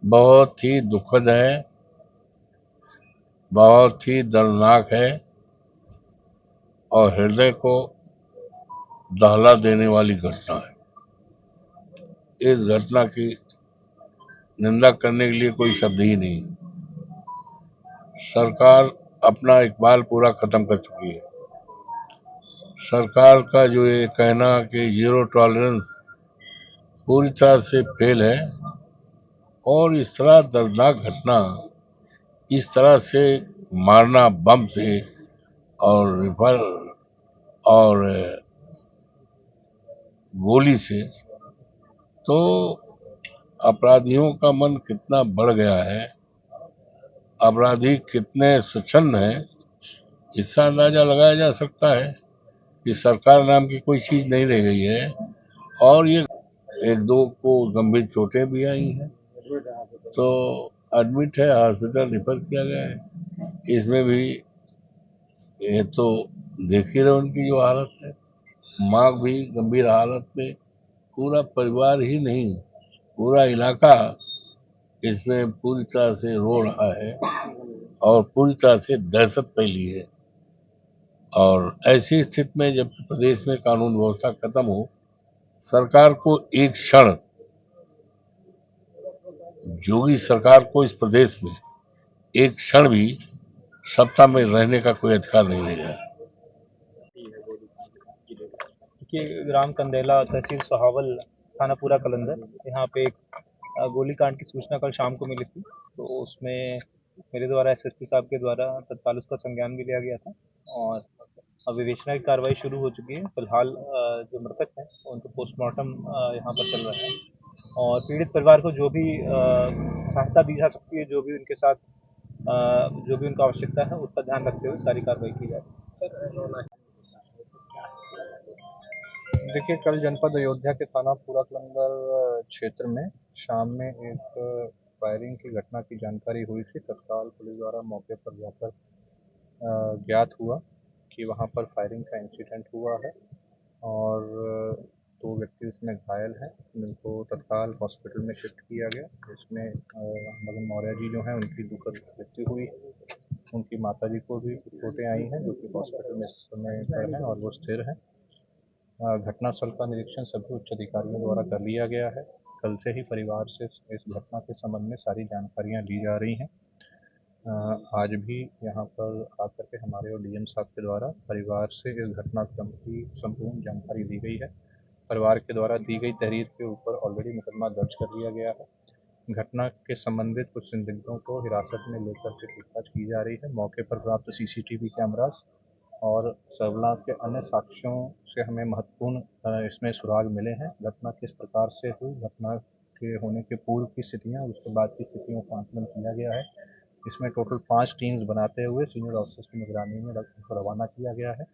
बहुत ही दुखद है, बहुत ही दर्दनाक है और हृदय को दहला देने वाली घटना है। इस घटना की निंदा करने के लिए कोई शब्द ही नहीं। सरकार अपना इकबाल पूरा खत्म कर चुकी है। सरकार का जो ये कहना कि जीरो टॉलरेंस पूरी तरह से फेल है और इस तरह दर्दनाक घटना, इस तरह से मारना बम से और रिफल और गोली से, तो अपराधियों का मन कितना बढ़ गया है, अपराधी कितने स्वच्छंद हैं, इसका अंदाजा लगाया जा सकता है कि सरकार नाम की कोई चीज नहीं रह गई है। और ये एक दो को गंभीर चोटें भी आई हैं, तो एडमिट है, हॉस्पिटल रिफर किया गया है। इसमें भी ये तो देख ही रहे उनकी जो हालत है, माँ भी गंभीर हालत में, पूरा परिवार ही नहीं पूरा इलाका इसमें पूरी तरह से रो रहा है और पूरी तरह से दहशत फैली है। और ऐसी स्थिति में जब प्रदेश में कानून व्यवस्था खत्म हो, सरकार को एक क्षण, योगी सरकार को इस प्रदेश में एक क्षण भी सत्ता में रहने का कोई अधिकार नहीं रहेगा। कि ग्राम कंदेला, तहसील सोहावल, थाना पूरा कलंदर, यहाँ पे एक गोलीकांड की सूचना कल शाम को मिली थी। तो उसमें मेरे द्वारा एसएसपी साहब के द्वारा तत्काल उसका संज्ञान भी लिया गया था और अब विवेचना की कार्रवाई शुरू हो चुकी है। फिलहाल जो मृतक हैं उनको पोस्टमार्टम यहाँ पर चल रहा है और पीड़ित परिवार को जो भी सहायता दी जा सकती है, जो भी उनके साथ जो भी उनका आवश्यकता है, उसका ध्यान रखते हुए सारी कार्रवाई की जाए। देखिए, कल जनपद अयोध्या के थाना पूरा कलंदर क्षेत्र में शाम में एक फायरिंग की घटना की जानकारी हुई थी। तत्काल पुलिस द्वारा मौके पर जाकर ज्ञात हुआ कि वहां पर फायरिंग का इंसिडेंट हुआ है और दो व्यक्ति उसमें घायल हैं, जिनको तत्काल हॉस्पिटल में शिफ्ट किया गया। इसमें मदन मौर्य जी जो हैं उनकी दुखद मृत्यु हुई है। उनकी माता जी को भी चोटें आई हैं, जो कि हॉस्पिटल में इस समय पर हैं और वो स्थिर हैं। घटनास्थल का निरीक्षण सभी उच्च अधिकारियों द्वारा कर लिया गया है। कल से ही परिवार से इस घटना के संबंध में सारी जानकारियां ली जा रही हैं। आज भी यहाँ पर आकर के हमारे और डीएम साहब के द्वारा परिवार से इस घटनाक्रम की संपूर्ण जानकारी ली गई है। परिवार के द्वारा दी गई तहरीर के ऊपर ऑलरेडी मुकदमा दर्ज कर लिया गया है। घटना के संबंधित कुछ संदिग्धों को हिरासत में लेकर के पूछताछ की जा रही है। मौके पर प्राप्त सीसीटीवी कैमरास और सर्विलांस के अन्य साक्ष्यों से हमें महत्वपूर्ण इसमें सुराग मिले हैं। घटना किस प्रकार से हुई, घटना के होने के पूर्व की स्थितियाँ, उसके बाद की स्थितियों का आकलन किया गया है। इसमें टोटल 5 टीम्स बनाते हुए सीनियर ऑफिसर्स की निगरानी में रवाना किया गया है।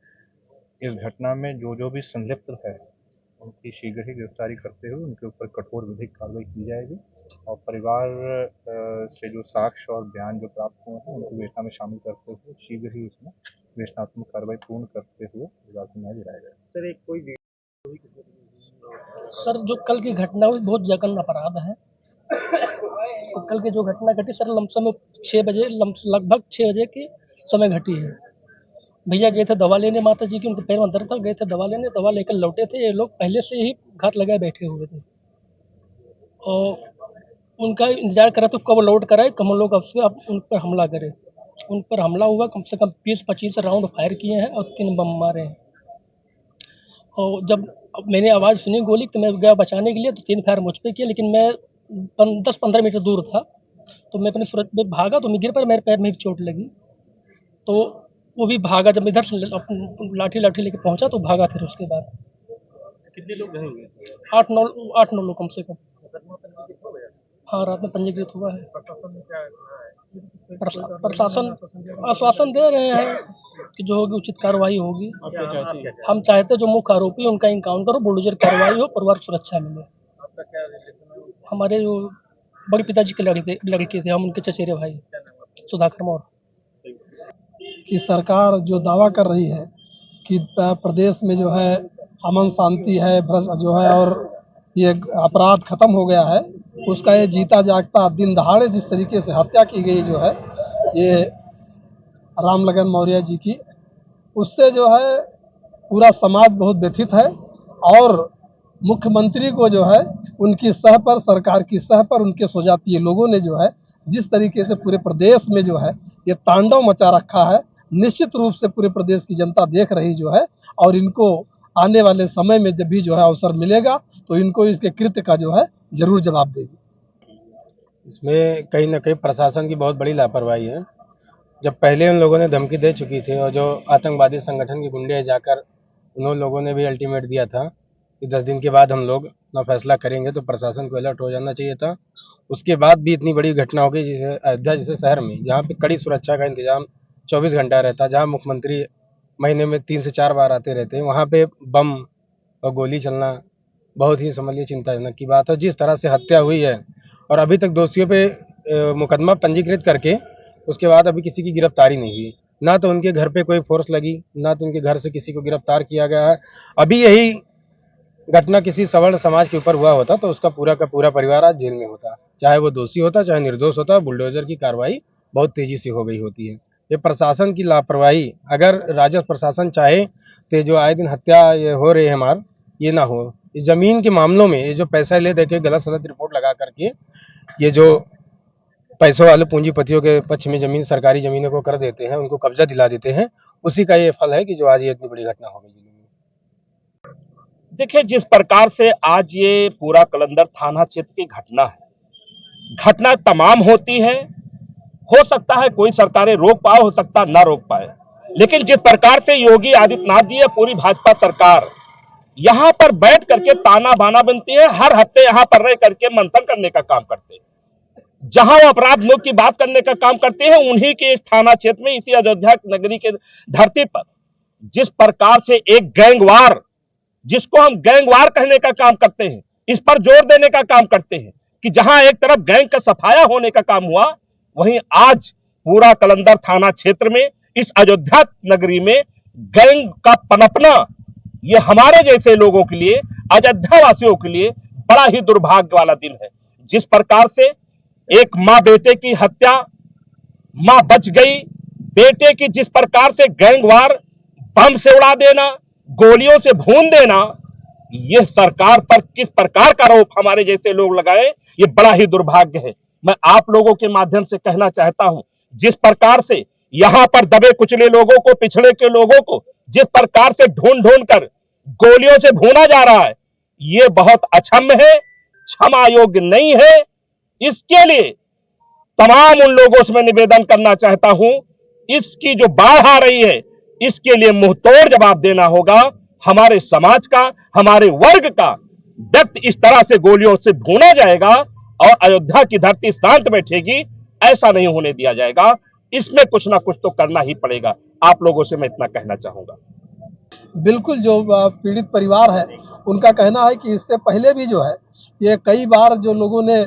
इस घटना में जो भी संलिप्त है उनकी शीघ्र ही गिरफ्तारी करते हुए उनके ऊपर कठोर विधिक कार्रवाई की जाएगी और परिवार से जो साक्ष्य और बयान जो प्राप्त हुए हैं उनको विवेचना में शामिल करते हुए शीघ्र ही इसमें विवेचनात्मक कार्रवाई पूर्ण करते हुए विभाग में दिलाया जाएगा। सर, एक कोई सर, जो कल की घटना हुई बहुत जघन्य अपराध है। तो कल की जो घटना घटी सर, लमसम 6 बजे, लगभग 6 बजे के समय घटी है। भैया गए थे दवा लेने, माता जी की उनके पैर में दर्द था, गए थे दवा लेने, दवा लेकर लौटे थे। ये लोग पहले से ही घात लगाए बैठे हुए थे और उनका इंतजार करा तो कब लौट कर आए, कब लोग अब उन पर हमला करें। उन पर हमला हुआ, कम से कम 20-25 राउंड फायर किए हैं और 3 बम मारे हैं। और जब मैंने आवाज़ सुनी गोली तो मैं गया बचाने के लिए, तो 3 फायर मुझ पे किए, लेकिन मैं 10-15 मीटर दूर था। तो मैं अपने सूरत में भागा तो मैं गिर पर, मेरे पैर में भी चोट लगी। तो वो भी भागा, जब इधर से लाठी लेके पहुंचा तो भागा। फिर उसके बाद कितने लोग घायल हुए? 8-9 लोग कम से कम। हाँ, रात में पंजीकृत हुआ है। प्रशासन आश्वासन दे रहे हैं कि जो होगी उचित कार्रवाई होगी। हम चाहते जो मुख्य आरोपी उनका इनकाउंटर हो, बुलडोजर कार्रवाई हो, परिवार सुरक्षा मिले। हमारे जो बड़े पिताजी के लड़के थे, हम उनके चचेरे भाई, सुधाकर मौर्य। कि सरकार जो दावा कर रही है कि प्रदेश में जो है अमन शांति है जो है और ये अपराध खत्म हो गया है, उसका ये जीता जागता दिन दहाड़े जिस तरीके से हत्या की गई जो है ये रामलगन मौर्य जी की, उससे जो है पूरा समाज बहुत व्यथित है। और मुख्यमंत्री को जो है उनकी सह पर, सरकार की सह पर उनके स्वजातीय लोगों ने जो है जिस तरीके से पूरे प्रदेश में जो है ये तांडव मचा रखा है, निश्चित रूप से पूरे प्रदेश की जनता देख रही जो है, और इनको आने वाले समय में जब भी जो है अवसर मिलेगा तो इनको इसके कृत्य का जो है जरूर जवाब देगी। इसमें कहीं ना कहीं प्रशासन की बहुत बड़ी लापरवाही है। जब पहले उन लोगों ने धमकी दे चुकी थी और जो आतंकवादी संगठन के गुंडे जाकर उन लोगों ने भी अल्टीमेट दिया था कि 10 दिन के बाद हम लोग अपना फैसला करेंगे, तो प्रशासन को अलर्ट हो जाना चाहिए था। उसके बाद भी इतनी बड़ी घटना हो गई, जैसे अयोध्या जैसे शहर में जहाँ पे कड़ी सुरक्षा का इंतजाम 24 घंटा रहता, जहाँ मुख्यमंत्री महीने में 3 से 4 बार आते रहते हैं, वहाँ पे बम और गोली चलना बहुत ही समझ लीजिए चिंताजनक की बात है। जिस तरह से हत्या हुई है और अभी तक दोषियों पे मुकदमा पंजीकृत करके उसके बाद अभी किसी की गिरफ्तारी नहीं हुई, ना तो उनके घर पे कोई फोर्स लगी, ना तो उनके घर से किसी को गिरफ्तार किया गया है। अभी यही घटना किसी सवर्ण समाज के ऊपर हुआ होता तो उसका पूरा का पूरा परिवार आज जेल में होता, चाहे वो दोषी होता चाहे निर्दोष होता। बुलडोजर की कार्रवाई बहुत तेजी से हो गई होती है। ये प्रशासन की लापरवाही, अगर राजस्व प्रशासन चाहे तो जो आए दिन हत्या ये हो रही है हमार, ये ना हो। ये जमीन के मामलों में ये जो पैसा ले देके गलत सलत रिपोर्ट लगा करके ये जो पैसों वाले पूंजीपतियों के पक्ष में जमीन, सरकारी जमीनों को कर देते हैं, उनको कब्जा दिला देते हैं, उसी का ये फल है कि जो आज ये इतनी बड़ी घटना हो गई। देखिए, जिस प्रकार से आज ये पूरा कलंदर थाना क्षेत्र की घटना है, घटना तमाम होती है, हो सकता है कोई सरकारें रोक पाए, हो सकता ना रोक पाए, लेकिन जिस प्रकार से योगी आदित्यनाथ जी या पूरी भाजपा सरकार यहां पर बैठ करके ताना बाना बनती है, हर हफ्ते यहां पर रह करके मंथन करने का काम करते हैं, जहां वो अपराध मुक्त की बात करने का काम करते हैं, उन्हीं के इस थाना क्षेत्र में, इसी अयोध्या नगरी के धरती पर जिस प्रकार से एक गैंगवार, जिसको हम गैंगवार कहने का काम करते हैं, इस पर जोर देने का काम करते हैं कि जहां एक तरफ गैंग का सफाया होने का काम हुआ, वहीं आज पूरा कलंदर थाना क्षेत्र में, इस अयोध्या नगरी में गैंग का पनपना, ये हमारे जैसे लोगों के लिए, अयोध्या वासियों के लिए बड़ा ही दुर्भाग्य वाला दिन है। जिस प्रकार से एक मां बेटे की हत्या, मां बच गई, बेटे की जिस प्रकार से गैंगवार बम से उड़ा देना, गोलियों से भून देना, यह सरकार पर किस प्रकार का आरोप हमारे जैसे लोग लगाए, ये बड़ा ही दुर्भाग्य है। मैं आप लोगों के माध्यम से कहना चाहता हूं, जिस प्रकार से यहां पर दबे कुचले लोगों को, पिछड़े के लोगों को जिस प्रकार से ढूंढ ढूंढ कर गोलियों से भूना जा रहा है, यह बहुत अक्षम्य है, क्षमा योग्य नहीं है। इसके लिए तमाम उन लोगों से मैं निवेदन करना चाहता हूं, इसकी जो बाढ़ आ रही है, इसके लिए मुंहतोड़ जवाब देना होगा। हमारे समाज का, हमारे वर्ग का व्यक्ति इस तरह से गोलियों से भूना जाएगा और अयोध्या की धरती शांत बैठेगी, ऐसा नहीं होने दिया जाएगा। इसमें कुछ ना कुछ तो करना ही पड़ेगा। आप लोगों से मैं इतना कहना चाहूंगा। बिल्कुल, जो पीड़ित परिवार है उनका कहना है कि इससे पहले भी जो है ये कई बार जो लोगों ने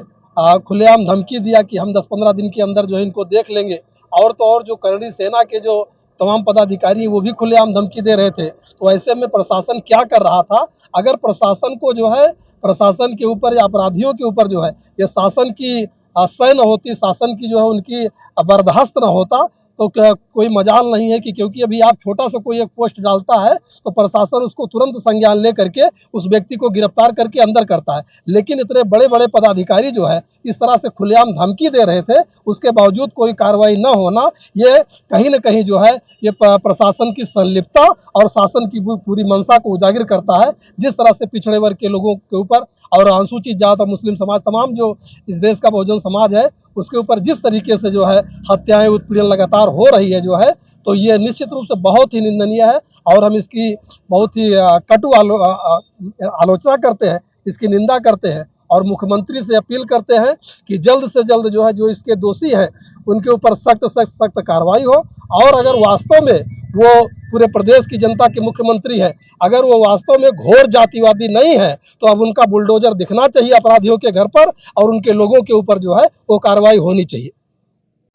खुलेआम धमकी दिया कि हम 10-15 दिन के अंदर जो है इनको देख लेंगे, और तो और जो करणी सेना के जो तमाम पदाधिकारी वो भी खुलेआम धमकी दे रहे थे। तो ऐसे में प्रशासन क्या कर रहा था? अगर प्रशासन को जो है, प्रशासन के ऊपर या अपराधियों के ऊपर जो है ये शासन की सह न होती, शासन की जो है उनकी बर्दाश्त न होता, तो कोई मजाल नहीं है कि क्योंकि अभी आप छोटा सा कोई एक पोस्ट डालता है तो प्रशासन उसको तुरंत संज्ञान ले करके उस व्यक्ति को गिरफ्तार करके अंदर करता है। लेकिन इतने बड़े बड़े पदाधिकारी जो है इस तरह से खुलेआम धमकी दे रहे थे, उसके बावजूद कोई कार्रवाई न होना, ये कहीं न कहीं जो है ये प्रशासन की संलिप्तता और शासन की पूरी मंशा को उजागर करता है। जिस तरह से पिछड़े वर्ग के लोगों के ऊपर और अनुसूचित जात और मुस्लिम समाज, तमाम जो इस देश का बहुजन समाज है, उसके ऊपर जिस तरीके से जो है हत्याएं, उत्पीड़न लगातार हो रही है जो है, तो ये निश्चित रूप से बहुत ही निंदनीय है और हम इसकी बहुत ही कटु आलोचना करते हैं, इसकी निंदा करते हैं और मुख्यमंत्री से अपील करते हैं कि जल्द से जल्द जो है, जो इसके दोषी हैं उनके ऊपर सख्त कार्रवाई हो। और अगर वास्तव में वो पूरे प्रदेश की जनता के मुख्यमंत्री है, अगर वो वास्तव में घोर जातिवादी नहीं है, तो अब उनका बुलडोजर दिखना चाहिए अपराधियों के घर पर और उनके लोगों के ऊपर जो है वो कार्रवाई होनी चाहिए।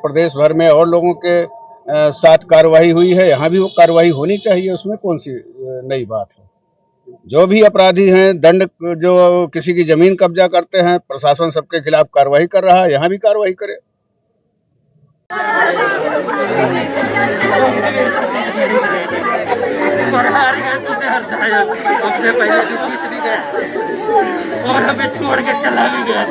प्रदेश भर में और लोगों के साथ कार्रवाई हुई है, यहाँ भी वो कार्रवाई होनी चाहिए, उसमें कौन सी नई बात है। जो भी अपराधी हैं, दंड जो किसी की जमीन कब्जा करते हैं, प्रशासन सबके खिलाफ कार्रवाई कर रहा है, यहाँ भी कार्रवाई करे। और हमें छोड़ के चला भी गया।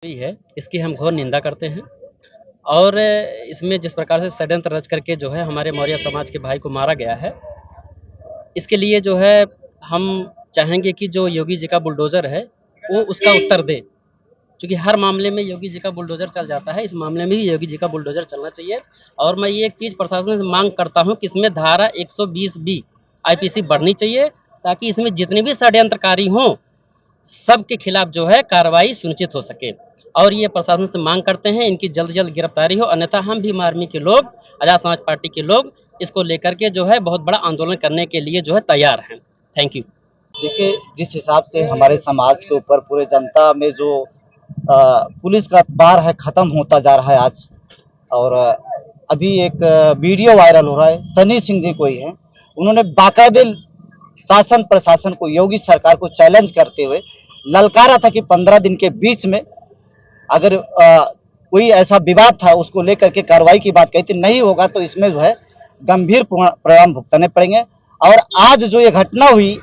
है इसकी हम घोर निंदा करते हैं और इसमें जिस प्रकार से षड्यंत्र रच करके जो है हमारे मौर्य समाज के भाई को मारा गया है, इसके लिए जो है हम चाहेंगे कि जो योगी जी का बुलडोज़र है वो उसका उत्तर दे, क्योंकि हर मामले में योगी जी का बुलडोज़र चल जाता है, इस मामले में भी योगी जी का बुलडोज़र चलना चाहिए। और मैं ये एक चीज़ प्रशासन से मांग करता हूँ कि इसमें धारा 120B IPC बढ़नी चाहिए, ताकि इसमें जितने भी षड्यंत्रकारी हों सबके खिलाफ जो है कार्रवाई सुनिश्चित हो सके। और ये प्रशासन से मांग करते हैं इनकी जल्द से जल्द गिरफ्तारी हो, अन्यथा हम भीम आर्मी के लोग, आज़ाद समाज पार्टी के लोग इसको लेकर के जो है बहुत बड़ा आंदोलन करने के लिए जो है तैयार हैं। Thank you. देखिए, जिस हिसाब से हमारे समाज के ऊपर पूरे जनता में जो पुलिस का अतबार है ख़त्म होता जा रहा है आज, और अभी एक वीडियो वायरल हो रहा है, सनी सिंह जी कोई है, उन्होंने बाकायदे शासन प्रशासन को, योगी सरकार को चैलेंज करते हुए ललकारा था कि 15 दिन के बीच में अगर कोई ऐसा विवाद था उसको लेकर के कार्रवाई की बात कही थी, नहीं होगा तो इसमें जो है गंभीर परिणाम भुगतने पड़ेंगे। और आज जो ये घटना हुई,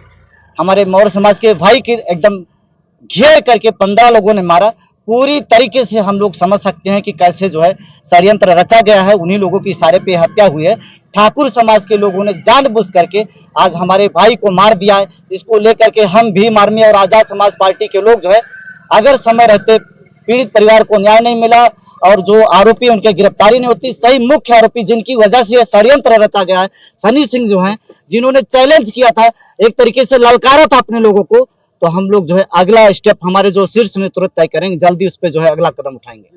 हमारे मौर्य समाज के भाई की एकदम घेर करके 15 लोगों ने मारा, पूरी तरीके से हम लोग समझ सकते हैं कि कैसे जो है षड्यंत्र रचा गया है, उन्हीं लोगों की इशारे पे हत्या हुई है। ठाकुर समाज के लोगों ने जानबूझ करके आज हमारे भाई को मार दिया है। इसको लेकर के हम भीम आर्मी और आजाद समाज पार्टी के लोग जो है, अगर समय रहते पीड़ित परिवार को न्याय नहीं मिला और जो आरोपी उनके गिरफ्तारी नहीं होती, सही मुख्य आरोपी जिनकी वजह से षड्यंत्र रचा गया है, सनी सिंह जो हैं, जिन्होंने चैलेंज किया था, एक तरीके से ललकारा था अपने लोगों को, तो हम लोग जो है अगला स्टेप हमारे जो शीर्ष में तुरंत तय करेंगे, जल्दी उस पर जो है अगला कदम उठाएंगे।